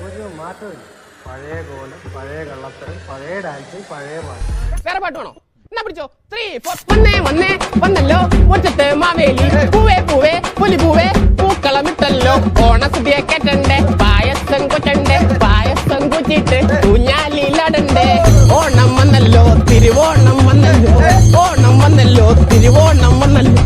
ഒരു മാറ്റമില്ല. പഴയ കോലം, പഴയ കള്ളത്തരം, പഴയ ഡാൻസ്, പഴയ പാട്ട്. വേറെ പാട്ട് വേണോ? എന്നാ പിടിച്ചോ. 3, 4 വന്നേ വന്നല്ലോ മുറ്റത്ത് മാവേലി പൂവേ പൂവേ പുലി പൂവേ പൂക്കളമിട്ടല്ലോ ഓണസദ്യ കേട്ടണ്ടേ പായസം കൊച്ചണ്ടേ പായസം കുച്ചിട്ട് ഊഞ്ഞാലിലടണ്ടേ ഓണം വന്നല്ലോ തിരുവോണം വന്നല്ലോ ഓണം വന്നല്ലോ തിരുവോണം വന്നല്ലോ